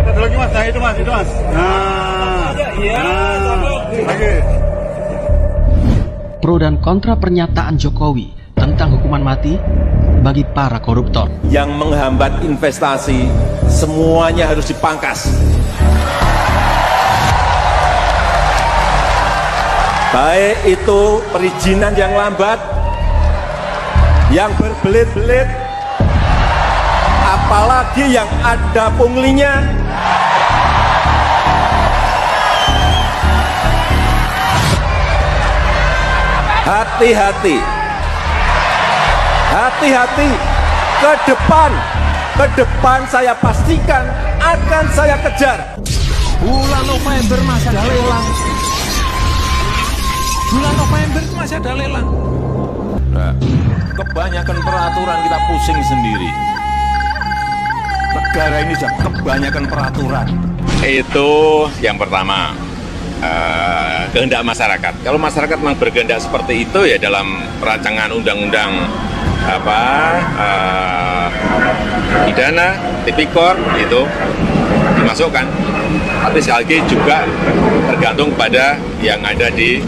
Lagi mas, nah itu mas, itu mas. Lagi. Pro dan kontra pernyataan Jokowi tentang hukuman mati bagi para koruptor. Yang menghambat investasi semuanya harus dipangkas. Baik itu perizinan yang lambat, yang berbelit-belit, apalagi yang ada punglinya. Hati-hati, hati-hati, ke depan saya pastikan akan saya kejar. Bulan November masih ada lelang. Bulan November itu masih ada lelang. Nah, kebanyakan peraturan kita pusing sendiri. Negara ini sudah kebanyakan peraturan. Itu yang pertama, kehendak masyarakat. Kalau masyarakat memang berkehendak seperti itu ya dalam rancangan undang-undang pidana, tipikor itu dimasukkan. Tapi sekali lagi juga tergantung pada yang ada di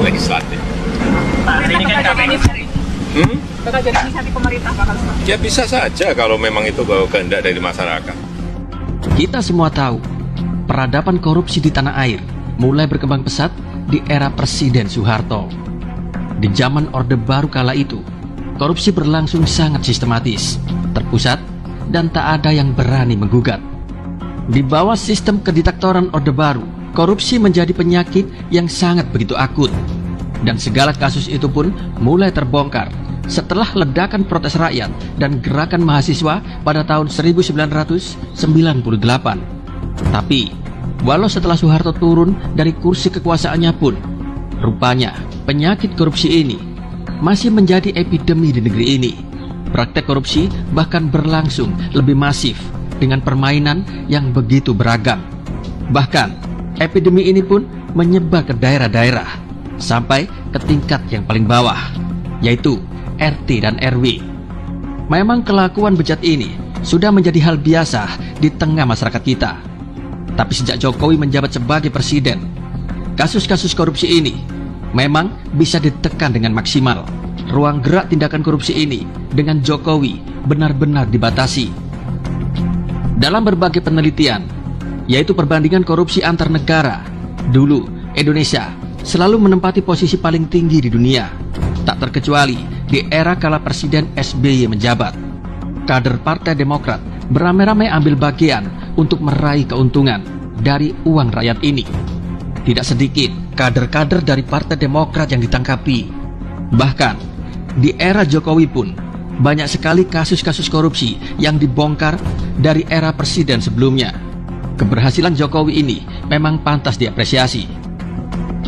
legislatif. Ini kan bakal jadi inisiatif pemerintah bakal seperti Ya bisa saja kalau memang itu kehendak dari masyarakat. Kita semua tahu, peradaban korupsi di tanah air mulai berkembang pesat di era Presiden Soeharto. Di zaman Orde Baru kala itu, korupsi berlangsung sangat sistematis, terpusat, dan tak ada yang berani menggugat. Di bawah sistem kediktatoran Orde Baru, korupsi menjadi penyakit yang sangat begitu akut. Dan segala kasus itu pun mulai terbongkar setelah ledakan protes rakyat dan gerakan mahasiswa pada tahun 1998. Tapi, walau setelah Soeharto turun dari kursi kekuasaannya pun, rupanya penyakit korupsi ini masih menjadi epidemi di negeri ini. Praktek korupsi bahkan berlangsung lebih masif dengan permainan yang begitu beragam. Bahkan, epidemi ini pun menyebar ke daerah-daerah sampai ke tingkat yang paling bawah, yaitu RT dan RW. Memang kelakuan bejat ini sudah menjadi hal biasa di tengah masyarakat kita. Tapi sejak Jokowi menjabat sebagai presiden, kasus-kasus korupsi ini memang bisa ditekan dengan maksimal. Ruang gerak tindakan korupsi ini dengan Jokowi benar-benar dibatasi. Dalam berbagai penelitian, yaitu perbandingan korupsi antar negara, dulu Indonesia selalu menempati posisi paling tinggi di dunia. Tak terkecuali di era kala Presiden SBY menjabat. Kader Partai Demokrat beramai-ramai ambil bagian untuk meraih keuntungan dari uang rakyat ini. Tidak sedikit kader-kader dari Partai Demokrat yang ditangkapi. Bahkan di era Jokowi pun banyak sekali kasus-kasus korupsi yang dibongkar dari era presiden sebelumnya. Keberhasilan Jokowi ini memang pantas diapresiasi.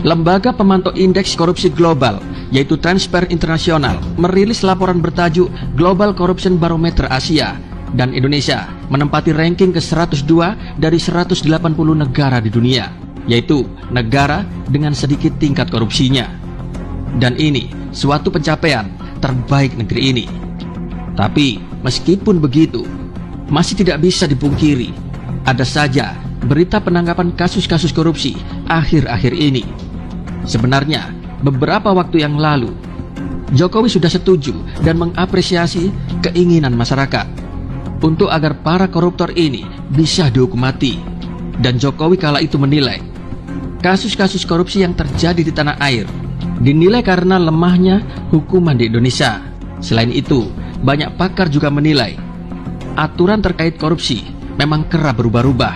Lembaga pemantau indeks korupsi global, yaitu Transparency International, merilis laporan bertajuk Global Corruption Barometer Asia, dan Indonesia menempati ranking ke-102 dari 180 negara di dunia, yaitu negara dengan sedikit tingkat korupsinya. Dan ini suatu pencapaian terbaik negeri ini. Tapi meskipun begitu, masih tidak bisa dipungkiri, ada saja berita penangkapan kasus-kasus korupsi akhir-akhir ini. Sebenarnya, beberapa waktu yang lalu, Jokowi sudah setuju dan mengapresiasi keinginan masyarakat untuk agar para koruptor ini bisa dihukum mati. Dan Jokowi kala itu menilai, kasus-kasus korupsi yang terjadi di tanah air dinilai karena lemahnya hukuman di Indonesia. Selain itu, banyak pakar juga menilai aturan terkait korupsi memang kerap berubah-ubah,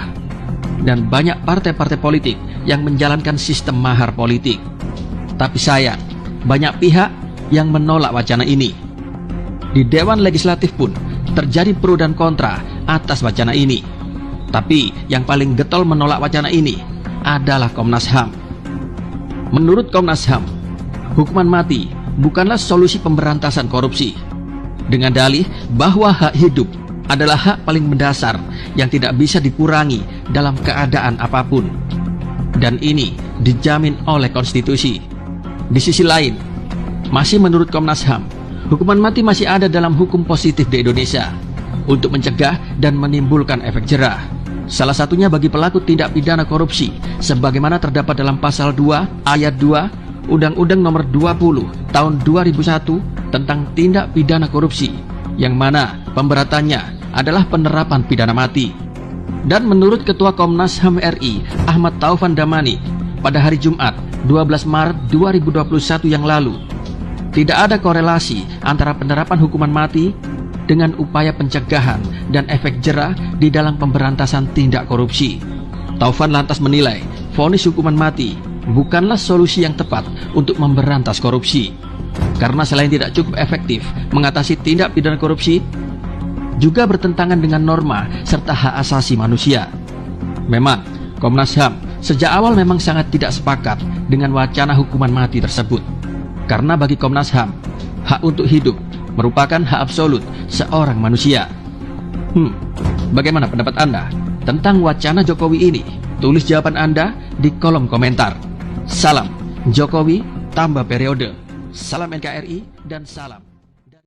dan banyak partai-partai politik yang menjalankan sistem mahar politik. Tapi sayang, banyak pihak yang menolak wacana ini. Di Dewan Legislatif pun terjadi pro dan kontra atas wacana ini. Tapi yang paling getol menolak wacana ini adalah Komnas HAM. Menurut Komnas HAM, hukuman mati bukanlah solusi pemberantasan korupsi, dengan dalih bahwa hak hidup adalah hak paling mendasar yang tidak bisa dikurangi dalam keadaan apapun. Dan ini dijamin oleh konstitusi. Di sisi lain, masih menurut Komnas HAM, hukuman mati masih ada dalam hukum positif di Indonesia untuk mencegah dan menimbulkan efek jerah, Salah satunya bagi pelaku tindak pidana korupsi, sebagaimana terdapat dalam pasal 2 ayat 2 Undang-Undang Nomor 20 Tahun 2001 tentang tindak pidana korupsi, yang mana pemberatannya adalah penerapan pidana mati. Dan menurut Ketua Komnas HAM RI, Ahmad Taufan Damani, pada hari Jumat 12 Maret 2021 yang lalu, tidak ada korelasi antara penerapan hukuman mati dengan upaya pencegahan dan efek jera di dalam pemberantasan tindak korupsi. Taufan lantas menilai vonis hukuman mati bukanlah solusi yang tepat untuk memberantas korupsi, karena selain tidak cukup efektif mengatasi tindak pidana korupsi, juga bertentangan dengan norma serta hak asasi manusia. Memang, Komnas HAM sejak awal memang sangat tidak sepakat dengan wacana hukuman mati tersebut, karena bagi Komnas HAM, hak untuk hidup merupakan hak absolut seorang manusia. Bagaimana pendapat Anda tentang wacana Jokowi ini? Tulis jawaban Anda di kolom komentar. Salam Jokowi tambah periode. Salam NKRI dan salam